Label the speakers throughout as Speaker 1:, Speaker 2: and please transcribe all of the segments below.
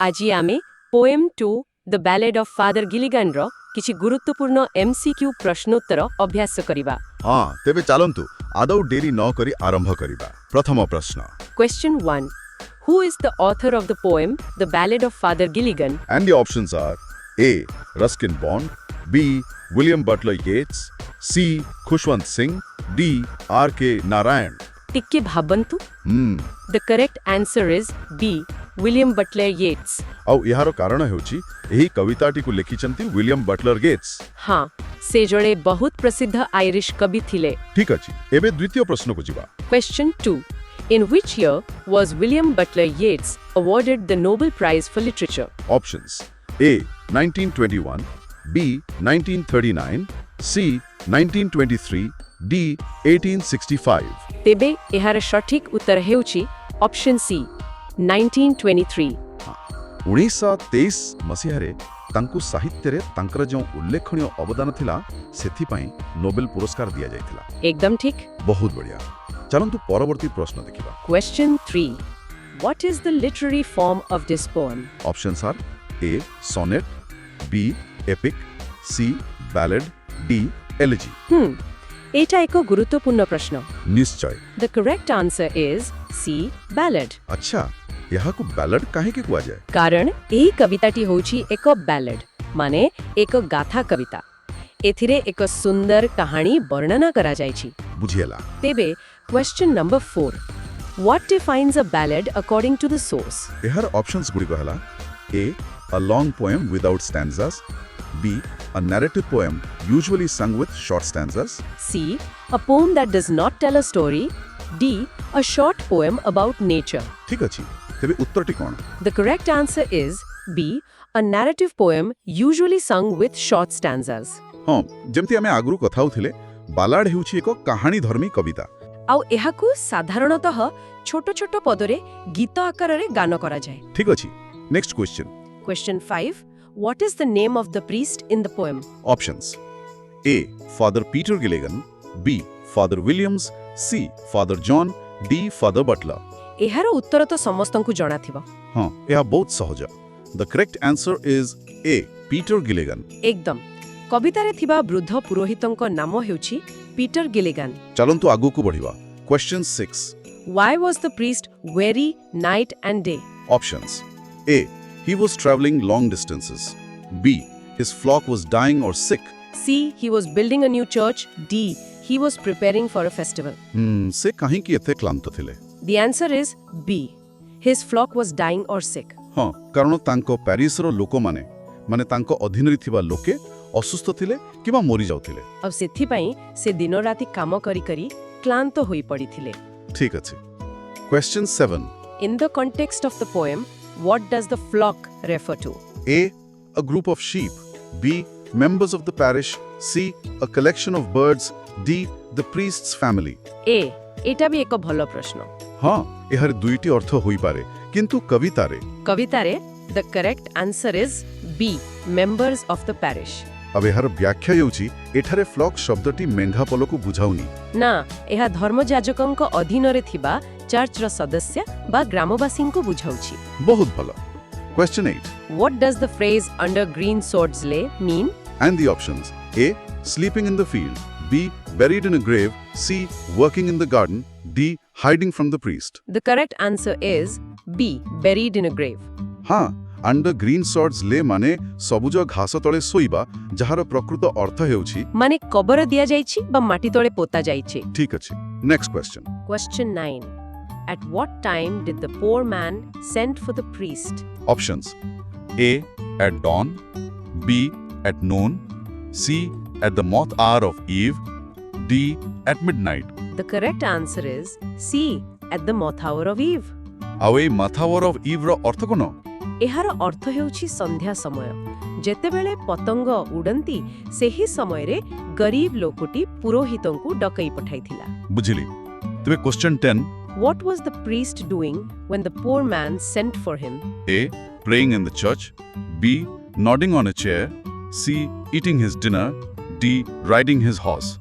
Speaker 1: ଆଜି ଆମେ poem 2 the ବ୍ୟାଲେଡ୍ of father ଗିଲିଗାନର କିଛି ଗୁରୁତ୍ୱପୂର୍ଣ୍ଣ MCQ ପ୍ରଶ୍ନୋତ୍ତର ଅଭ୍ୟାସ କରିବା।
Speaker 2: ହଁ ତେବେ ଚାଲନ୍ତୁ ଆଦୌ ଡେରି ନ କରି ଆରମ୍ଭ କରିବା। ପ୍ରଥମ ପ୍ରଶ୍ନ
Speaker 1: Question 1. Who is the author of the poem The Ballad of Father Gilligan?
Speaker 2: and the options are A. Ruskin Bond, B. William Butler Yeats, C. Khushwant Singh, D. R.K. Narayan.
Speaker 1: ଟିକେ ଭାବନ୍ତୁ। The correct answer is B. William Butler Yeats.
Speaker 2: ଆଉ ଏହାର କାରଣ ହେଉଛି ଏହି କବିତାଟିକୁ ଲେଖିଛନ୍ତି William Butler Gates.
Speaker 1: ହଁ, ସେ ଜଣେ ବହୁତ ପ୍ରସିଦ୍ଧ ଆଇରିଶ କବି ଥିଲେ।
Speaker 2: ଠିକ୍ ଅଛି, ଏବେ ଦ୍ୱିତୀୟ ପ୍ରଶ୍ନକୁ ଯିବା।
Speaker 1: Question 2. In which year was William Butler Yeats awarded the Nobel Prize for Literature?
Speaker 2: Options A. 1921, B. 1939, C. 1923, D. 1865.
Speaker 1: ତେବେ ଏହାର ସଠିକ ଉତ୍ତର ହେଉଛି ଅପସନ୍ ସି 1923।
Speaker 2: 1923 ମସିହାରେ ତାଙ୍କୁ ସାହିତ୍ୟରେ ତାଙ୍କର ଯେଉଁ ଉଲ୍ଲେଖଣୀୟ ଅବଦାନ ଥିଲା ସେଥିପାଇଁ ନୋବେଲ ପୁରସ୍କାର ଦିଆଯାଇଥିଲା।
Speaker 1: ଏକଦମ ଠିକ।
Speaker 2: ବହୁତ ବଢ଼ିଆ। ଚାଲନ୍ତୁ ପରବର୍ତ୍ତୀ ପ୍ରଶ୍ନ ଦେଖିବା।
Speaker 1: Question 3. What is the literary form of this poem?
Speaker 2: Options are A. Sonnet, B. Epic, C. Ballad, D. Elegy.
Speaker 1: ଏଇଟା ଏକ ଗୁରୁତ୍ୱପୂର୍ଣ୍ଣ ପ୍ରଶ୍ନ।
Speaker 2: ନିଶ୍ଚୟ।
Speaker 1: The correct answer is C. Ballad.
Speaker 2: ଆଚ୍ଛା, ଏହାକୁ ବ୍ୟାଲେଡ୍ କାହିଁକି କୁହାଯାଏ?
Speaker 1: କାରଣ ଏହି କବିତାଟି ହେଉଛି ଏକ ବ୍ୟାଲେଡ୍, ମାନେ ଏକ ଗାଥା କବିତା। ଏଥିରେ ଏକ ସୁନ୍ଦର କାହାଣୀ ବର୍ଣ୍ଣନା କରାଯାଇଛି।
Speaker 2: ବୁଝିହେଲା।
Speaker 1: ତେବେ question number 4. What defines a ballad according to the source?
Speaker 2: ଏହାର ଅପସନ୍ସ ଗୁଡ଼ିକ ହେଲା A. A long poem without stanzas, B. A narrative poem usually sung with short stanzas,
Speaker 1: C. A poem that does not tell a story, D. A short poem about nature.
Speaker 2: ଠିକ୍ ଅଛି, ତେବେ ଉତ୍ତରଟି କ'ଣ?
Speaker 1: The correct answer is B. A narrative poem usually sung with short stanzas.
Speaker 2: ହଁ, ଯେମିତି ଆମେ ଆଗରୁ କଥା ହେଉଥିଲେ, ବାଲାଡ୍ ହେଉଛି ଏକ କାହାଣୀଧର୍ମୀ କବିତା।
Speaker 1: ଆଉ ଏହାକୁ ସାଧାରଣତଃ ଛୋଟ ଛୋଟ ପଦରେ ଗୀତ ଆକାରରେ ଗାନ କରାଯାଏ।
Speaker 2: ଠିକ୍ ଅଛି, next question.
Speaker 1: Question 5. What is the name of the priest in the poem?
Speaker 2: Options A. Father Peter Gilligan, B. Father Williams, C. Father John, D. Father Butler.
Speaker 1: ଏହାର ଉତ୍ତର ତ ସମସ୍ତଙ୍କୁ ଜଣାଥିବ।
Speaker 2: ହଁ, ଏହା ବହୁତ ସହଜ। The correct answer is A. Peter Gilligan.
Speaker 1: ଏକଦମ। କବିତାରେ ଥିବା ବୃଦ୍ଧ ପୁରୋହିତଙ୍କ ନାମ ହେଉଛି ପିଟର ଗିଲିଗାନ।
Speaker 2: ଚାଲନ୍ତୁ ଆଗକୁ ବଢ଼ିବା। Question 6.
Speaker 1: Why was the priest weary night and day?
Speaker 2: Options A. He was traveling long distances, B. His flock was dying or sick,
Speaker 1: C. He was building a new church, D. He was preparing for a festival.
Speaker 2: ସେ କାହିଁକି ଏତେ କ୍ଳାନ୍ତ ଥିଲେ?
Speaker 1: The answer is B. His flock was dying or sick.
Speaker 2: ହଁ, କାରଣ ତାଙ୍କ ପ୍ୟାରିସର ଲୋକମାନେ ମାନେ ତାଙ୍କ ଅଧୀନରେ ଥିବା ଲୋକେ ଅସୁସ୍ଥ ଥିଲେ କିମ୍ବା ମରିଯାଉଥିଲେ।
Speaker 1: ଆଉ ସେଥିପାଇଁ ସେ ଦିନ ରାତି କାମ କରି କରି କ୍ଳାନ୍ତ ହୋଇ ପଡ଼ିଥିଲେ।
Speaker 2: ଠିକ୍ ଅଛି। Question 7.
Speaker 1: In the context of the poem, what does the flock refer to?
Speaker 2: A. A group of sheep, B. Members of the parish, C. A collection of birds, D. The priest's family.
Speaker 1: A. ଏଟା ବି ଏକ ଭଲ ପ୍ରଶ୍ନ।
Speaker 2: ହଁ, ଏହାର ଦୁଇଟି ଅର୍ଥ ହୋଇପାରେ, କିନ୍ତୁ
Speaker 1: କବିତାରେ the correct answer is B. Members of the parish.
Speaker 2: अब ଏହାର ବ୍ୟାଖ୍ୟା ହେଉଛି ଏଠାରେ ଫ୍ଲକ୍ ଶବ୍ଦଟି ମେଣ୍ଢାପଲକୁ ବୁଝାଉନି।
Speaker 1: ନା, ଏହା ଧର୍ମଯାଜକଙ୍କ ଅଧୀନରେ ଥିବା ଚର୍ଚ୍ଚର ସଦସ୍ୟ ବା ଗ୍ରାମବାସୀଙ୍କୁ ବୁଝାଉଛି।
Speaker 2: ବହୁତ ଭଲ। Question 8.
Speaker 1: What does the phrase under green swords lay mean?
Speaker 2: And the options A. Sleeping in the field, B. Buried in a grave, C. Working in the garden, D. Hiding from the priest.
Speaker 1: The correct answer is B. Buried in a grave.
Speaker 2: ହଁ, under green swords lay ମାନେ ସବୁଜ ଘାସ ତଳେ ଶୋଇବା, ଯାହାର ପ୍ରକୃତ ଅର୍ଥ ହେଉଛି
Speaker 1: ମାନେ କବର ଦିଆଯାଇଛି ବା ମାଟି ତଳେ ପୋତା ଯାଇଛି।
Speaker 2: ଠିକ୍ ଅଛି। Next question.
Speaker 1: Question 9. At what time did the poor man send for the priest?
Speaker 2: Options A. At dawn, B. At noon, C. At the moth hour of eve, D. At midnight.
Speaker 1: The correct answer is C. At the moth hour of eve.
Speaker 2: ଆଉ ଏଇ moth hour of eve ର ଅର୍ଥ କ'ଣ?
Speaker 1: ଏହାର ଅର୍ଥ ହେଉଛି ସନ୍ଧ୍ୟା ସମୟ। ଯେତେବେଳେ ପତଙ୍ଗ ଉଡ଼ନ୍ତି ସେହି ସମୟରେ ଗରିବ ଲୋକଟି ପୁରୋହିତଙ୍କୁ ଡକେଇ ପଠାଇଥିଲା।
Speaker 2: ବୁଝିଲି। ତେବେ Question 10.
Speaker 1: What was the priest doing when the poor man sent for him?
Speaker 2: A. Praying in the church, B. Nodding on a chair, C. Eating his dinner, D. Riding his horse.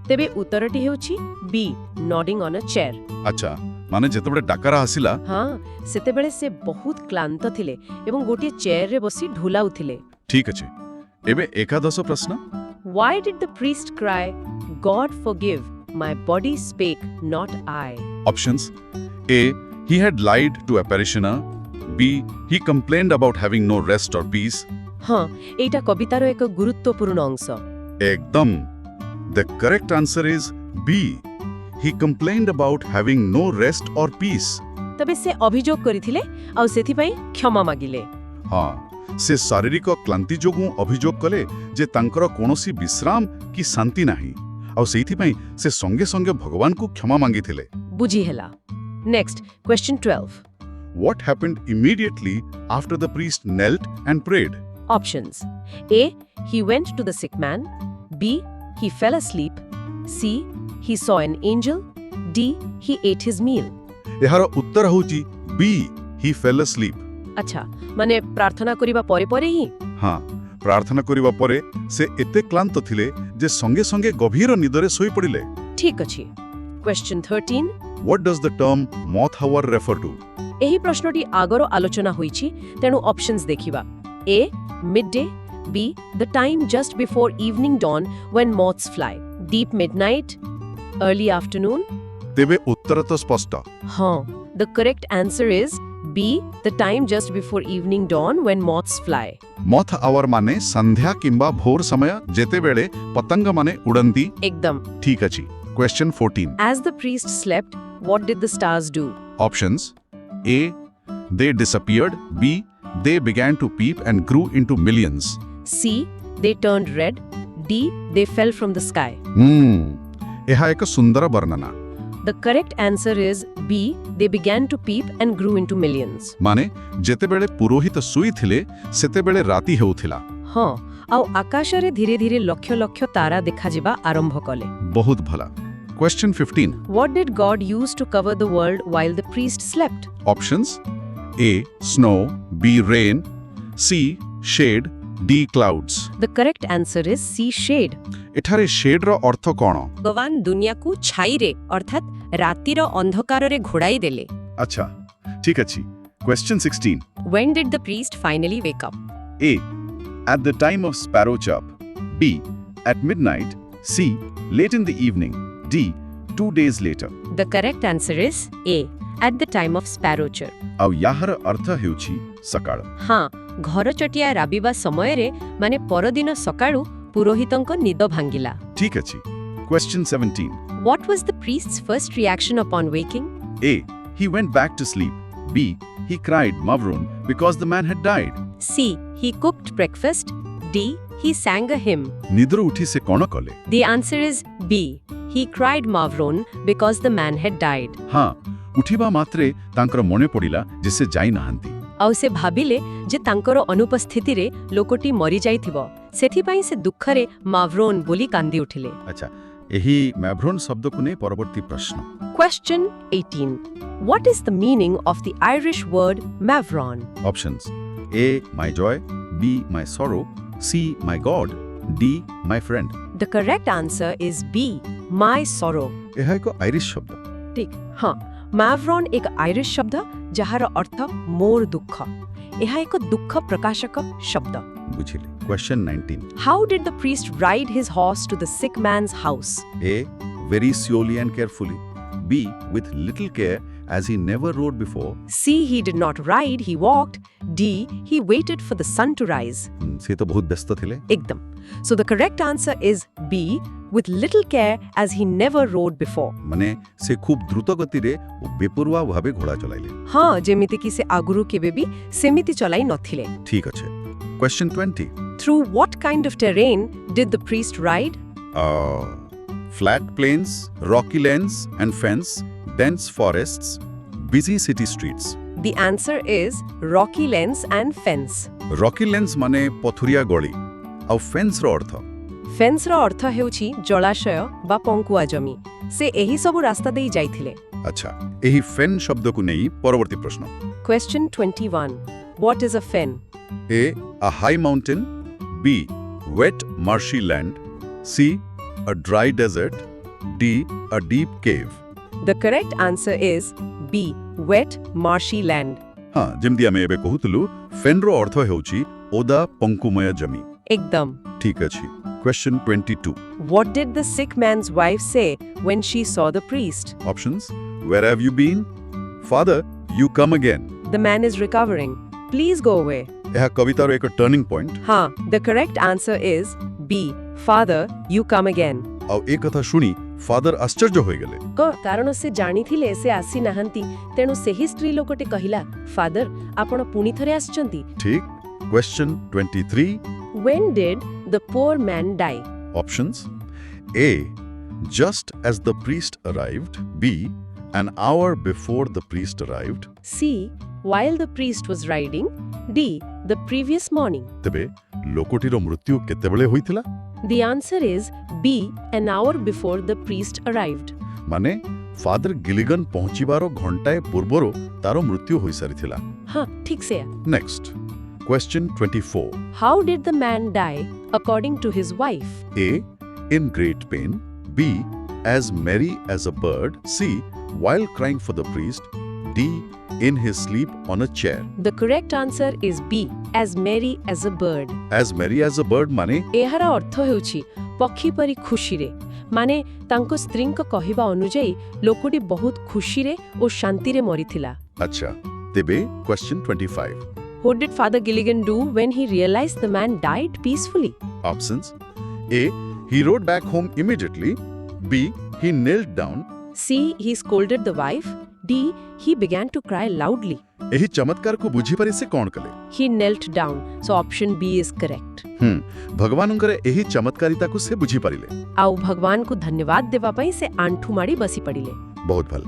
Speaker 1: ତେବେ ଉତ୍ତରଟି ହେଉଛି B. Nodding on a chair.
Speaker 2: ଆଚ୍ଛା, ମାନେ ଯେତେବେଳେ ଡାକରା ଆସିଲା
Speaker 1: ହଁ ସେତେବେଳେ ସେ ବହୁତ କ୍ଳାନ୍ତ ଥିଲେ ଏବଂ ଗୋଟିଏ ଚେୟାରରେ ବସି ଢୁଲାଉଥିଲେ।
Speaker 2: ଠିକ୍ ଅଛି। ଏବେ ଏକାଦଶ ପ୍ରଶ୍ନ।
Speaker 1: Why did the priest cry, God forgive, my body spake, not I?
Speaker 2: Options: A. He had lied to a parishioner. B. He complained about having no rest or peace.
Speaker 1: ହଁ ଏଇଟା କବିତାର ଏକ ଗୁରୁତ୍ୱପୂର୍ଣ୍ଣ ଅଂଶ।
Speaker 2: Ekdam. The correct answer is B. He complained about having no rest or peace.
Speaker 1: ତେବେ ସେ ଅଭିଯୋଗ କରିଥିଲେ ଆଉ ସେଥିପାଇଁ କ୍ଷମା ମାଗିଲେ।
Speaker 2: ହଁ ସେ ଶାରୀରିକ କ୍ଳାନ୍ତି ଯୋଗୁଁ ଅଭିଯୋଗ କଲେ ଯେ ତାଙ୍କର କୌଣସି ବିଶ୍ରାମ କି ଶାନ୍ତି ନାହିଁ ଆଉ ସେଇଥିପାଇଁ ସେ ସଙ୍ଗେ ସଙ୍ଗେ ଭଗବାନଙ୍କୁ କ୍ଷମା ମାଗିଥିଲେ।
Speaker 1: ବୁଝି ହେଲା। Next question 12।
Speaker 2: What happened immediately after the priest knelt and prayed?
Speaker 1: Options: A. He went to the sick man. B. He fell asleep. C. He saw an angel. D. He ate his meal.
Speaker 2: ଏହାର ଉତ୍ତର ହେଉଛି B. He fell asleep.
Speaker 1: ଆଚ୍ଛା ମାନେ ପ୍ରାର୍ଥନା କରିବା ପରେ ପରେ ହିଁ?
Speaker 2: ହଁ ପ୍ରାର୍ଥନା କରିବା ପରେ ସେ ଏତେ କ୍ଳାନ୍ତ ଥିଲେ ଯେ ସଙ୍ଗେ ସଙ୍ଗେ ଗଭୀର ନିଦରେ ଶୋଇପଡ଼ିଲେ।
Speaker 1: ଠିକ୍ ଅଛି। Question 13।
Speaker 2: What does the term moth hour refer to?
Speaker 1: ଏହି ପ୍ରଶ୍ନଟି ଆଗର ଆଲୋଚନା ହୋଇଛି ତେଣୁ ଅପସନ୍ସ ଦେଖିବା। A. Midday. B. The time just before evening dawn when moths fly. Deep midnight. Early afternoon.
Speaker 2: ତେବେ ଉତ୍ତର ତ ସ୍ପଷ୍ଟ।
Speaker 1: ହଁ the correct answer is B. The time just before evening dawn when moths fly.
Speaker 2: Moth hour ମାନେ ସନ୍ଧ୍ୟା କିମ୍ବା ଭୋର ସମୟ ଯେତେବେଳେ ପତଙ୍ଗମାନେ ଉଡ଼ନ୍ତି।
Speaker 1: ଏକଦମ।
Speaker 2: ଠିକ୍ ଅଛି। Question 14.
Speaker 1: As the priest slept, what did the stars do?
Speaker 2: Options: A. They disappeared. B. They began to peep and grew into millions.
Speaker 1: C. They turned red. D. They fell from the sky.
Speaker 2: ଏହା ଏକ ସୁନ୍ଦର ବର୍ଣ୍ଣନା।
Speaker 1: The correct answer is B. They began to peep and grew into millions.
Speaker 2: ମାନେ ଯେତେବେଳେ ପୁରୋହିତ ଶୋଇଥିଲେ ସେତେବେଳେ ରାତି ହେଉଥିଲା।
Speaker 1: ହଁ ଆଉ ଆକାଶରେ ଧୀରେ ଧୀରେ ଲକ୍ଷ ଲକ୍ଷ ତାରା ଦେଖାଯିବା ଆରମ୍ଭ କଲେ।
Speaker 2: ବହୁତ ଭଲ। Question 15.
Speaker 1: What did God use to cover the world while the priest slept?
Speaker 2: Options: A. Snow. B. Rain. C. Shade. D. Clouds.
Speaker 1: The correct answer is C. Shade.
Speaker 2: ଏଠାରେ shade ର ଅର୍ଥ କ'ଣ?
Speaker 1: ଭଗବାନ ଦୁନିଆକୁ ଛାଇରେ ଅର୍ଥାତ୍ ରାତିର ଅନ୍ଧକାରରେ ଘୋଡ଼ାଇ ଦେଲେ।
Speaker 2: ଆଚ୍ଛା ଠିକ୍ ଅଛି। Question 16.
Speaker 1: When did the priest finally wake up?
Speaker 2: A. At the time of sparrow chirp. B. At midnight. C. Late in the evening. D. 2 days later.
Speaker 1: The correct answer is A. At the time of sparrow chirp.
Speaker 2: ଆଉ याହାର अर्थ ହେଉଛି ସକାଳ।
Speaker 1: ହଁ ଘର ଚଟିଆ ରାବିବା ସମୟରେ ମାନେ ପରଦିନ ସକାଳୁ ପୁରୋହିତଙ୍କ ନିଦ ଭାଙ୍ଗିଲା।
Speaker 2: ଠିକ୍ ଅଛି। Question 17.
Speaker 1: What was the priest's first reaction upon waking?
Speaker 2: A. He went back to sleep. B. He cried Mavron because the man had died.
Speaker 1: C. He cooked breakfast. D. He sang a hymn.
Speaker 2: ନିଦରୁ ଉଠି ସେ କ'ଣ କଲେ?
Speaker 1: The answer is B. He cried Mavron because the man had died.
Speaker 2: ହଁ ଉଠିବା ମାତ୍ରେ ତାଙ୍କର ମନେ ପଡ଼ିଲା ଯେ ସେ ଯାଇନାହାନ୍ତି।
Speaker 1: ଆଉ ସେ ଭାବିଲେ ଯେ ତାଙ୍କର ଅନୁପସ୍ଥିତିରେ ଲୋକଟି ମରିଯାଇଥିବ ସେଥିପାଇଁ ସେ ଦୁଃଖରେ ମାଭ୍ରୋନ୍ ବୋଲି କାନ୍ଦି ଉଠିଲେ।
Speaker 2: ଆଚ୍ଛା ଏହି ମ୍ୟାଭ୍ରୋନ୍ ଶବ୍ଦକୁ ନେଇ ପରବର୍ତ୍ତୀ ପ୍ରଶ୍ନ।
Speaker 1: Question 18. What is the meaning of the Irish word mavron?
Speaker 2: Options: A. My joy. B. My sorrow. C. My God. D. My friend.
Speaker 1: The correct answer is B. My sorrow.
Speaker 2: ଏହା ଏକ ଆଇରିଶ ଶବ୍ଦ।
Speaker 1: ଠିକ୍ ହଁ ମାଭ୍ରୋନ୍ ଏକ Irish ଶବ୍ଦ ଯାହାର ଅର୍ଥ ମୋର ଦୁଃଖ। ଏହା ଏକ ଦୁଃଖ ପ୍ରକାଶକ ଶବ୍ଦ।
Speaker 2: ବୁଝିଲି। Question 19.
Speaker 1: How did the priest ride his horse to the sick man's house?
Speaker 2: A. Very slowly and carefully. B. With little care as he never rode before.
Speaker 1: C. He did not ride, he walked. D. He waited for the sun to rise.
Speaker 2: ସେ ତ ବହୁତ ବ୍ୟସ୍ତ ଥିଲେ।
Speaker 1: Ekdam. So the correct answer is B. With little care as he never rode before.
Speaker 2: ମାନେ ସେ ଖୁବ୍ ଦ୍ରୁତ ଗତିରେ ଓ ବେପରୁଆ ଭାବେ ଘୋଡ଼ା ଚଲାଇଲେ।
Speaker 1: ହଁ ଯେମିତି କି ସେ ଆଗରୁ କେବେ ବି ସେମିତି ଚଲାଇ ନଥିଲେ।
Speaker 2: ଠିକ୍ ଅଛି। Question 20.
Speaker 1: Through what kind of terrain did the priest ride?
Speaker 2: Flat plains, rocky lanes and fens, dense forests, busy city streets.
Speaker 1: The answer is rocky lanes and fence.
Speaker 2: Rocky lanes ମାନେ ପଥୁରିଆ ଗଳି ଆଉ ଫେନ୍ସ ର ଅର୍ଥ
Speaker 1: fence ର ଅର୍ଥ ହେଉଛି ଜଳାଶୟ ବା ପଙ୍କୁଆ ଜମି। ସେ ଏହି ସବୁ ରାସ୍ତା ଦେଇ ଯାଇଥିଲେ।
Speaker 2: ଆଚ୍ଛା ଏହି ଫେନ୍ ଶବ୍ଦକୁ ନେଇ ପରବର୍ତ୍ତୀ ପ୍ରଶ୍ନ।
Speaker 1: Question 21. What is a fen?
Speaker 2: A. A high mountain. B. Wet marshy land. C. A dry desert. D. A deep cave.
Speaker 1: The correct answer is B. Wet, marshy land.
Speaker 2: ହଁ ଯେମିତି ଆମେ ଏବେ କହୁଥିଲୁ ଫେନ୍ର ଅର୍ଥ ହେଉଛି ଓଦା ପଙ୍କୁମୟ ଜମି।
Speaker 1: Ekdam.
Speaker 2: ଠିକ୍ ଅଛି। Question 22.
Speaker 1: What did the sick man's wife say when she saw the priest?
Speaker 2: Options: Where have you been? Father, you come again.
Speaker 1: The man is recovering. Please go away.
Speaker 2: ଏହା କବିତାର ଏକ ଟର୍ନିଂ ପଏଣ୍ଟ।
Speaker 1: हाँ, the correct answer is B. Father, you come again.
Speaker 2: ଆଉ ଏ କଥା ଶୁଣି father ଆଶ୍ଚର୍ଯ୍ୟ ହୋଇଗଲେ।
Speaker 1: କାରଣ ସେ ଜାଣିଥିଲେ ସେ ଆସି ନାହାନ୍ତି, ତେଣୁ ସେହି ସ୍ତ୍ରୀ ଲୋକଟି କହିଲା, ଫାଦର, ଆପଣ ପୁଣି ଥରେ ଆସିଛନ୍ତି।
Speaker 2: ଠିକ୍। Question 23.
Speaker 1: When did the poor man die?
Speaker 2: Options: A. Just as the priest arrived. B. An hour before the priest arrived.
Speaker 1: C. While the priest was riding. D. The previous morning.
Speaker 2: ତେବେ ଲୋକଟିର ମୃତ୍ୟୁ କେତେବେଳେ ହୋଇଥିଲା?
Speaker 1: The answer is B. An hour before the priest arrived.
Speaker 2: ମାନେ father ଗିଲିଗନ୍ ପହଞ୍ଚିବାର ଘଣ୍ଟାଏ ପୂର୍ବରୁ ତାର ମୃତ୍ୟୁ ହୋଇସାରିଥିଲା।
Speaker 1: हाँ, ठीक से।
Speaker 2: Next. Question 24.
Speaker 1: How did the man die according to his wife?
Speaker 2: A. In great pain. B. As merry as a bird. C. While crying for the priest. D. In his sleep on a chair.
Speaker 1: The correct answer is B. As merry as a bird.
Speaker 2: As merry as a bird ମାନେ
Speaker 1: ଏହାର ଅର୍ଥ ହେଉଛି ପକ୍ଷୀ ପରି ଖୁସିରେ, ମାନେ ତାଙ୍କ ସ୍ତ୍ରୀଙ୍କ କହିବା ଅନୁଯାୟୀ ଲୋକଟି ବହୁତ ଖୁସିରେ ଓ ଶାନ୍ତିରେ ମରିଥିଲା।
Speaker 2: ଆଚ୍ଛା ତେବେ Question 25.
Speaker 1: What did Father Gilligan do when he realized the man died peacefully?
Speaker 2: Options: A. He rode back home immediately. B. He knelt down.
Speaker 1: C. He scolded the wife. D. He began to cry loudly.
Speaker 2: ଏହି ଚମତ୍କାରକୁ ବୁଝିପାରି ସେ କ'ଣ କଲେ?
Speaker 1: He knelt down, so option B is correct.
Speaker 2: ଭଗବାନଙ୍କର ଏହି ଚମତ୍କାରିତାକୁ ସେ ବୁଝିପାରିଲେ।
Speaker 1: ଆଉ ଭଗବାନଙ୍କୁ ଧନ୍ୟବାଦ ଦେବା ପାଇଁ ସେ ଆଣ୍ଠୁ ମାଡ଼ି ବସି ପଡ଼ିଲେ।
Speaker 2: ବହୁତ ଭଲ।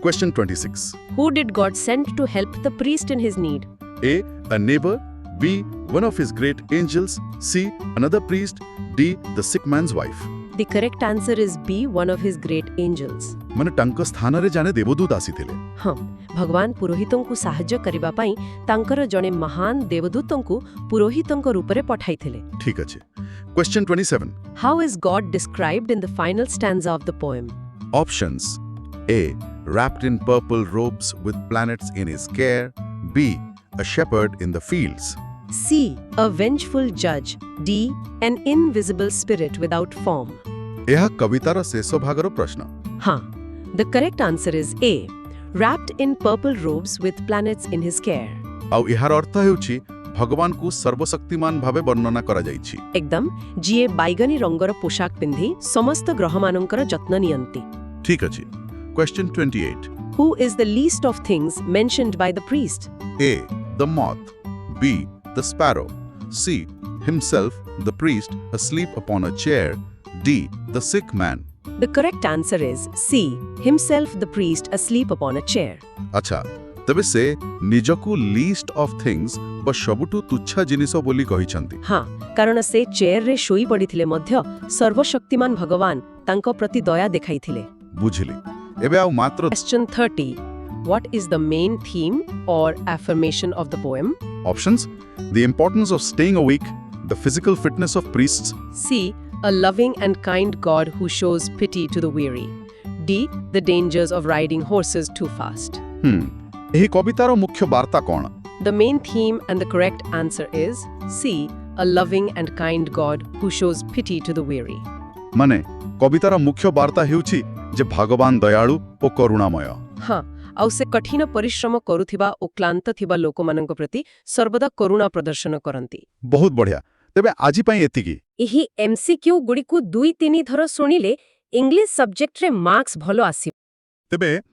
Speaker 2: Question 26.
Speaker 1: Who did God send to help the priest in his need?
Speaker 2: A. A neighbor. B. One of his great angels. C. Another priest. D. The sick man's wife.
Speaker 1: The correct answer is B. One of his great angels.
Speaker 2: ମାନେ ତାଙ୍କ ସ୍ଥାନରେ ଜାଣେ ଦେବଦୂତ ଆସିଥିଲେ।
Speaker 1: ହଁ, ଭଗବାନ ପୁରୋହିତଙ୍କୁ ସାହାଯ୍ୟ କରିବା ପାଇଁ ତାଙ୍କର ଜଣେ ମହାନ ଦେବଦୂତଙ୍କୁ ପୁରୋହିତଙ୍କ ରୂପରେ ପଠାଇଥିଲେ।
Speaker 2: ଠିକ୍ ଅଛି। Question 27.
Speaker 1: How is God described in the final stanza of the poem?
Speaker 2: Options: A. Wrapped in purple robes with planets in his care. B. A shepherd in the fields.
Speaker 1: C. A vengeful judge. D. An invisible spirit without form.
Speaker 2: ଏହା କବିତାର ଶେଷ ଭାଗର ପ୍ରଶ୍ନ।
Speaker 1: ହଁ, the correct answer is A. Wrapped in purple robes with planets in his care.
Speaker 2: ଆଉ ଏହାର ଅର୍ଥ ହେଉଛି ଭଗବାନଙ୍କୁ ସର୍ବଶକ୍ତିମାନ ଭାବେ ବର୍ଣ୍ଣନା କରାଯାଇଛି।
Speaker 1: ଏକଦମ, ଯିଏ ବାଇଗଣୀ ରଙ୍ଗର ପୋଷାକ ପିନ୍ଧି ସମସ୍ତ ଗ୍ରହମାନଙ୍କର ଯତ୍ନ ନିଅନ୍ତି।
Speaker 2: ଠିକ୍ ଅଛି। Question 28.
Speaker 1: Who is the least of things mentioned by the priest?
Speaker 2: A. The moth. B. The sparrow. C. Himself, the priest, asleep upon a chair. D. The sick man.
Speaker 1: The correct answer is C. Himself, the priest, asleep upon a chair.
Speaker 2: ଆଚ୍ଛା ତେବେ ସେ ନିଜକୁ list of things ବା ସବୁଠୁ ତୁଚ୍ଛା ଜିନିଷ ବୋଲି କହିଛନ୍ତି।
Speaker 1: ହଁ, କାରଣ ସେ ଚେୟାରରେ ଶୋଇ ପଡ଼ିଥିଲେ ମଧ୍ୟ ସର୍ବଶକ୍ତିମାନ ଭଗବାନ ତାଙ୍କ ପ୍ରତି ଦୟା ଦେଖାଇଥିଲେ।
Speaker 2: ବୁଝିଲି। ଏବେ ଆଉ ମାତ୍ର
Speaker 1: Question 30. What is the main theme or affirmation of the poem?
Speaker 2: Options: The importance of staying awake, the physical fitness of priests.
Speaker 1: C. A loving and kind God who shows pity to the weary. D. The dangers of riding horses too fast.
Speaker 2: ଏହି କବିତାର ମୁଖ୍ୟ ବାର୍ତ୍ତା କ'ଣ?
Speaker 1: The main theme and the correct answer is C. A loving and kind God who shows pity to the weary.
Speaker 2: ମାନେ କବିତାର ମୁଖ୍ୟ ବାର୍ତ୍ତା ହେଉଛି ଯେ ଭଗବାନ ଦୟାଳୁ ଓ କରୁଣାମୟ।
Speaker 1: ହଁ, ଆଉ ସେ କଠିନ ପରିଶ୍ରମ କରୁଥିବା ଓ କ୍ଳାନ୍ତ ଥିବା ଲୋକମାନଙ୍କ ପ୍ରତି ସର୍ବଦା କରୁଣା ପ୍ରଦର୍ଶନ କରନ୍ତି।
Speaker 2: ବହୁତ ବଢ଼ିଆ। ତେବେ ଆଜି ପାଇଁ ଏତିକି।
Speaker 1: ଏହି MCQ ଗୁଡ଼ିକୁ 2-3 ଥର ଶୁଣିଲେ ଇଂଲିଶ ସବଜେକ୍ଟରେ ମାର୍କସ୍ ଭଲ ଆସିବ।
Speaker 2: ତେବେ